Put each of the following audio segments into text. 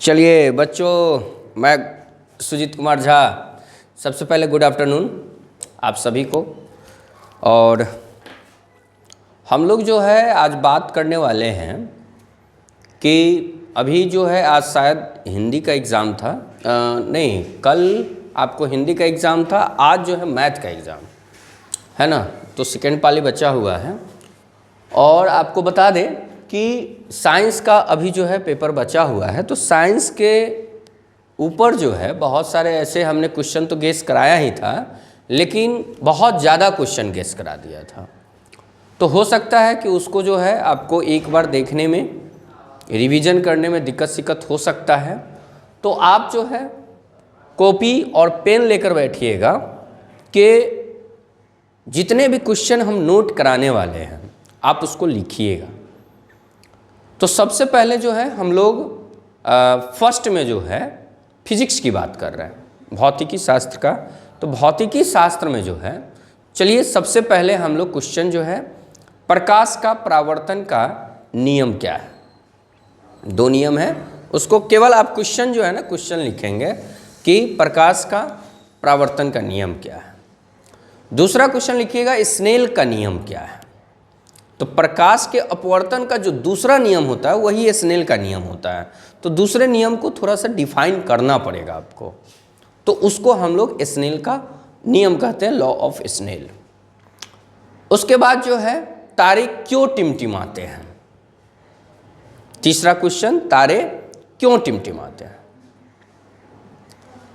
चलिए बच्चों, मैं सुजीत कुमार झा सबसे पहले गुड आफ्टरनून आप सभी को। और हम लोग जो है आज बात करने वाले हैं कि अभी जो है आज शायद हिंदी का एग्ज़ाम था, नहीं कल आपको हिंदी का एग्ज़ाम था, आज जो है मैथ का एग्ज़ाम है ना। तो सेकेंड पाली बचा हुआ है और आपको बता दें कि साइंस का अभी जो है पेपर बचा हुआ है। तो साइंस के ऊपर जो है बहुत सारे ऐसे हमने क्वेश्चन तो गेस कराया ही था, लेकिन बहुत ज़्यादा क्वेश्चन गेस करा दिया था। तो हो सकता है कि उसको जो है आपको एक बार देखने में, रिवीजन करने में दिक्कत सिक्कत हो सकता है। तो आप जो है कॉपी और पेन लेकर बैठिएगा कि जितने भी क्वेश्चन हम नोट कराने वाले हैं आप उसको लिखिएगा। तो सबसे पहले जो है हम लोग फर्स्ट में जो है फिजिक्स की बात कर रहे हैं, भौतिकी शास्त्र का। तो भौतिकी शास्त्र में जो है, चलिए सबसे पहले हम लोग क्वेश्चन जो है प्रकाश का परावर्तन का नियम क्या है। दो नियम है, उसको केवल आप क्वेश्चन जो है ना क्वेश्चन लिखेंगे कि प्रकाश का परावर्तन का नियम क्या है। दूसरा क्वेश्चन लिखिएगा स्नेल का नियम क्या है। तो प्रकाश के अपवर्तन का जो दूसरा नियम होता है वही स्नेल का नियम होता है। तो दूसरे नियम को थोड़ा सा डिफाइन करना पड़ेगा आपको, तो उसको हम लोग स्नेल का नियम कहते हैं, लॉ ऑफ स्नेल। उसके बाद जो है तारे क्यों टिमटिमाते हैं। तीसरा क्वेश्चन तारे क्यों टिमटिमाते हैं।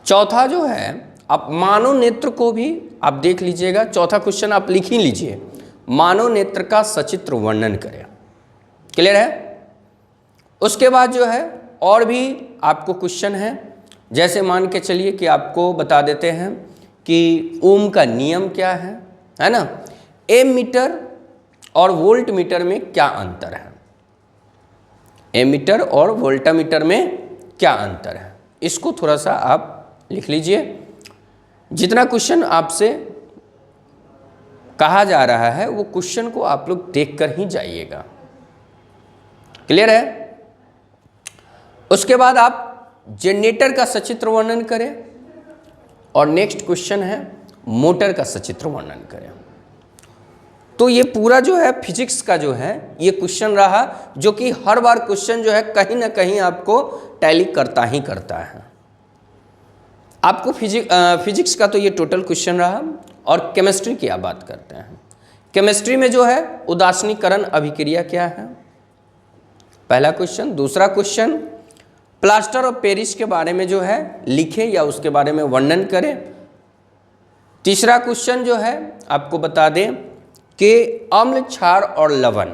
चौथा जो है आप मानव नेत्र को भी आप देख लीजिएगा, चौथा क्वेश्चन आप लिख ही लीजिए, मानव नेत्र का सचित्र वर्णन करें। क्लियर है। उसके बाद जो है और भी आपको क्वेश्चन है, जैसे मान के चलिए कि आपको बता देते हैं कि ओम का नियम क्या है ना। एम मीटर और वोल्ट मीटर में क्या अंतर है। एम मीटर और वोल्टामीटर में क्या अंतर है, इसको थोड़ा सा आप लिख लीजिए। जितना क्वेश्चन आपसे कहा जा रहा है वो क्वेश्चन को आप लोग देखकर ही जाइएगा। क्लियर है। उसके बाद आप जनरेटर का सचित्र वर्णन करें और नेक्स्ट क्वेश्चन है मोटर का सचित्र वर्णन करें। तो ये पूरा जो है फिजिक्स का जो है ये क्वेश्चन रहा, जो कि हर बार क्वेश्चन जो है कहीं ना कहीं आपको टैली करता ही करता है। आपको फिजिक्स का तो ये टोटल क्वेश्चन रहा। और केमिस्ट्री की आप बात करते हैं। केमिस्ट्री में जो है उदासीनीकरण अभिक्रिया क्या है, पहला क्वेश्चन। दूसरा क्वेश्चन प्लास्टर ऑफ पेरिस के बारे में जो है लिखे या उसके बारे में वर्णन करें। तीसरा क्वेश्चन जो है आपको बता दें कि अम्ल, क्षार और लवण,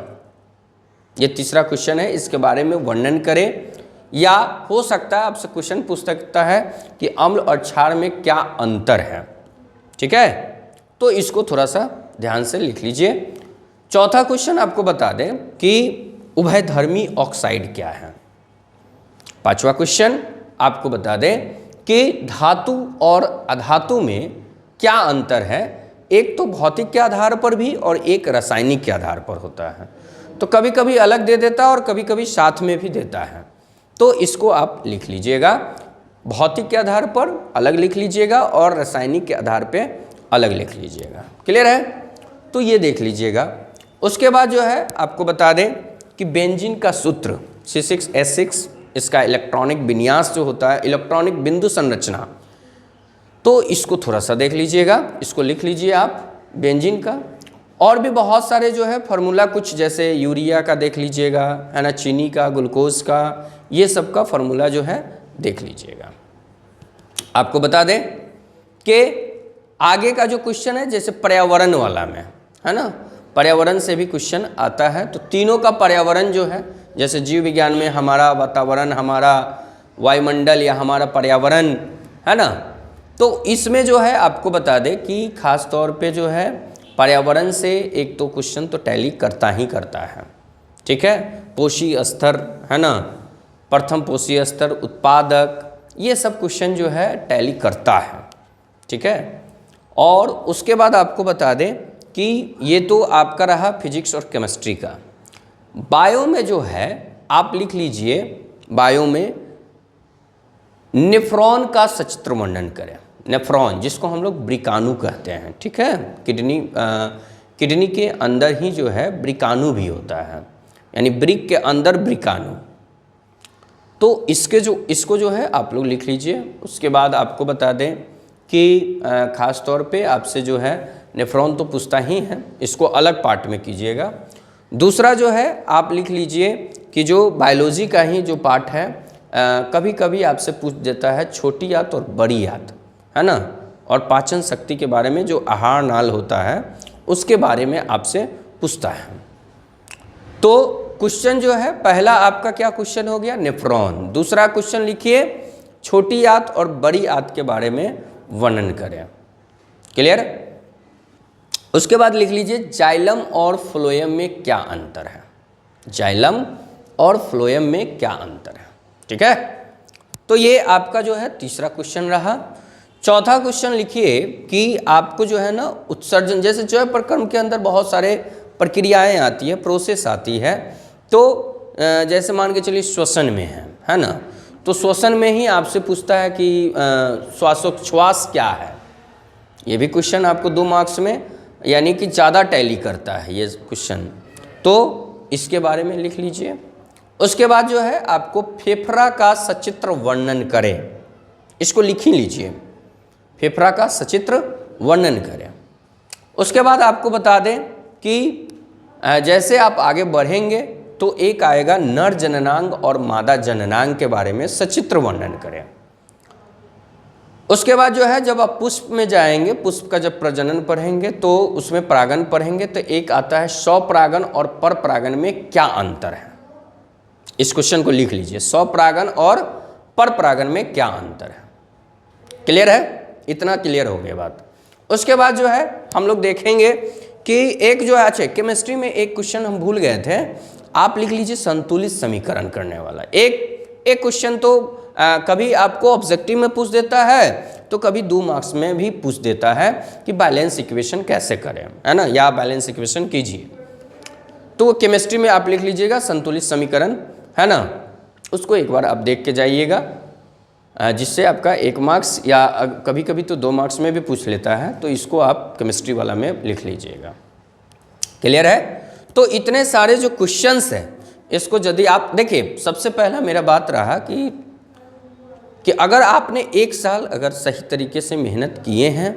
ये तीसरा क्वेश्चन है, इसके बारे में वर्णन करें। या हो सकता है आपसे क्वेश्चन पूछ सकता है कि अम्ल और क्षार में क्या अंतर है। ठीक है, तो इसको थोड़ा सा ध्यान से लिख लीजिए। चौथा क्वेश्चन आपको बता दें कि उभयधर्मी ऑक्साइड क्या है। पांचवा क्वेश्चन आपको बता दें कि धातु और अधातु में क्या अंतर है। एक तो भौतिक के आधार पर भी और एक रासायनिक के आधार पर होता है। तो कभी कभी अलग दे देता है और कभी कभी साथ में भी देता है। तो इसको आप लिख लीजिएगा, भौतिक के आधार पर अलग लिख लीजिएगा और रासायनिक के आधार पे अलग लिख लीजिएगा। क्लियर है। तो ये देख लीजिएगा। उसके बाद जो है आपको बता दें कि बेंजीन का सूत्र C6H6, इसका इलेक्ट्रॉनिक विन्यास जो होता है, इलेक्ट्रॉनिक बिंदु संरचना, तो इसको थोड़ा सा देख लीजिएगा, इसको लिख लीजिए आप बेंजीन का। और भी बहुत सारे जो है फार्मूला, कुछ जैसे यूरिया का देख लीजिएगा, है ना, चीनी का, ग्लूकोज का, ये सब का फार्मूला जो है देख लीजिएगा। आपको बता दें कि आगे का जो क्वेश्चन है जैसे पर्यावरण वाला में, है ना, पर्यावरण से भी क्वेश्चन आता है। तो तीनों का पर्यावरण जो है, जैसे जीव विज्ञान में हमारा वातावरण, हमारा वायुमंडल या हमारा पर्यावरण, है ना, तो इसमें जो है आपको बता दें कि खास तौर पे जो है पर्यावरण से एक तो क्वेश्चन तो टैली करता ही करता है। ठीक है, पोषी स्तर, है ना, प्रथम पोषी स्तर, उत्पादक, ये सब क्वेश्चन जो है टैली करता है। ठीक है। और उसके बाद आपको बता दें कि ये तो आपका रहा फिजिक्स और केमिस्ट्री का। बायो में जो है आप लिख लीजिए, बायो में नेफ्रॉन का सचित्र वर्णन करें। नेफ्रॉन जिसको हम लोग ब्रिकाणु कहते हैं, ठीक है, किडनी के अंदर ही जो है ब्रिकाणु भी होता है, यानी ब्रिक के अंदर ब्रिकाणु। तो इसको जो है आप लोग लिख लीजिए। उसके बाद आपको बता दें कि ख़ास तौर पे आपसे जो है नेफ्रॉन तो पूछता ही है, इसको अलग पार्ट में कीजिएगा। दूसरा जो है आप लिख लीजिए कि जो बायोलॉजी का ही जो पार्ट है, कभी कभी आपसे पूछ देता है छोटी आंत और बड़ी आंत, है ना, और पाचन शक्ति के बारे में, जो आहार नाल होता है उसके बारे में आपसे पूछता है। तो क्वेश्चन जो है पहला आपका क्या क्वेश्चन हो गया, नेफ्रॉन। दूसरा क्वेश्चन लिखिए छोटी आंत और बड़ी आंत के बारे में वर्णन करें। क्लियर। उसके बाद लिख लीजिए जाइलम और फ्लोएम में क्या अंतर है। जाइलम और फ्लोएम में क्या अंतर है, ठीक है। तो ये आपका जो है तीसरा क्वेश्चन रहा। चौथा क्वेश्चन लिखिए कि आपको जो है ना उत्सर्जन, जैसे चय प्रक्रम के अंदर बहुत सारे प्रक्रियाएं आती है, प्रोसेस आती है। तो जैसे मान के चलिए श्वसन में है ना, तो श्वसन में ही आपसे पूछता है कि श्वासोच्छ्वास क्या है। ये भी क्वेश्चन आपको 2 मार्क्स में, यानी कि ज़्यादा टैली करता है ये क्वेश्चन, तो इसके बारे में लिख लीजिए। उसके बाद जो है आपको फेफड़ा का सचित्र वर्णन करें, इसको लिख ही लीजिए, फेफड़ा का सचित्र वर्णन करें। उसके बाद आपको बता दें कि जैसे आप आगे बढ़ेंगे तो एक आएगा नर जननांग और मादा जननांग के बारे में सचित्र वर्णन करें। उसके बाद जो है जब आप पुष्प में जाएंगे, पुष्प का जब प्रजनन पढ़ेंगे तो उसमें परागन पढ़ेंगे, तो एक आता है स्वपरागन और परपरागन में क्या अंतर है। इस क्वेश्चन को लिख लीजिए, स्वपरागन और परपरागन में क्या अंतर है। क्लियर है, इतना क्लियर हो गया बात। उसके बाद जो है हम लोग देखेंगे कि एक जो है, अच्छा केमिस्ट्री में एक क्वेश्चन हम भूल गए थे, आप लिख लीजिए संतुलित समीकरण करने वाला। एक क्वेश्चन तो कभी आपको ऑब्जेक्टिव में पूछ देता है, तो कभी 2 मार्क्स में भी पूछ देता है कि बैलेंस इक्वेशन कैसे करें, है ना, या बैलेंस इक्वेशन कीजिए। तो केमिस्ट्री में आप लिख लीजिएगा संतुलित समीकरण, है ना, उसको एक बार आप देख के जाइएगा, जिससे आपका 1 मार्क्स या कभी कभी तो 2 मार्क्स में भी पूछ लेता है, तो इसको आप केमिस्ट्री वाला में लिख लीजिएगा। क्लियर है। तो इतने सारे जो क्वेश्चंस हैं, इसको यदि आप देखिए, सबसे पहला मेरा बात रहा कि अगर आपने 1 साल अगर सही तरीके से मेहनत किए हैं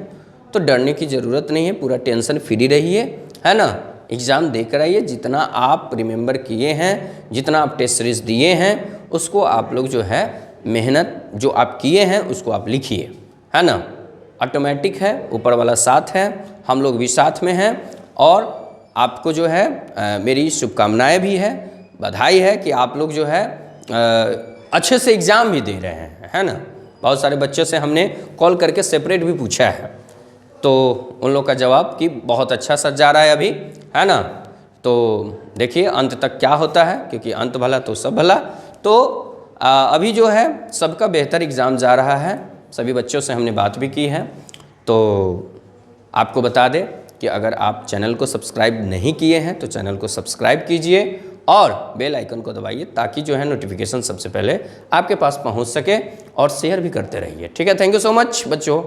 तो डरने की ज़रूरत नहीं है, पूरा टेंशन फ्री रहिए, है ना, एग्ज़ाम देकर आइए। जितना आप रिमेंबर किए हैं, जितना आप टेस्ट सीरीज दिए हैं, उसको आप लोग जो है मेहनत जो आप किए हैं उसको आप लिखिए, है ना, ऑटोमेटिक है, ऊपर वाला साथ है, हम लोग भी साथ में हैं। और आपको जो है मेरी शुभकामनाएं भी है, बधाई है कि आप लोग जो है अच्छे से एग्ज़ाम भी दे रहे हैं, है ना। बहुत सारे बच्चों से हमने कॉल करके सेपरेट भी पूछा है, तो उन लोग का जवाब कि बहुत अच्छा सा जा रहा है अभी, है ना। तो देखिए अंत तक क्या होता है, क्योंकि अंत भला तो सब भला। तो अभी जो है सबका बेहतर एग्ज़ाम जा रहा है, सभी बच्चों से हमने बात भी की है। तो आपको बता दें कि अगर आप चैनल को सब्सक्राइब नहीं किए हैं तो चैनल को सब्सक्राइब कीजिए और बेल आइकन को दबाइए, ताकि जो है नोटिफिकेशन सबसे पहले आपके पास पहुंच सके, और शेयर भी करते रहिए। ठीक है, थैंक यू सो मच बच्चों।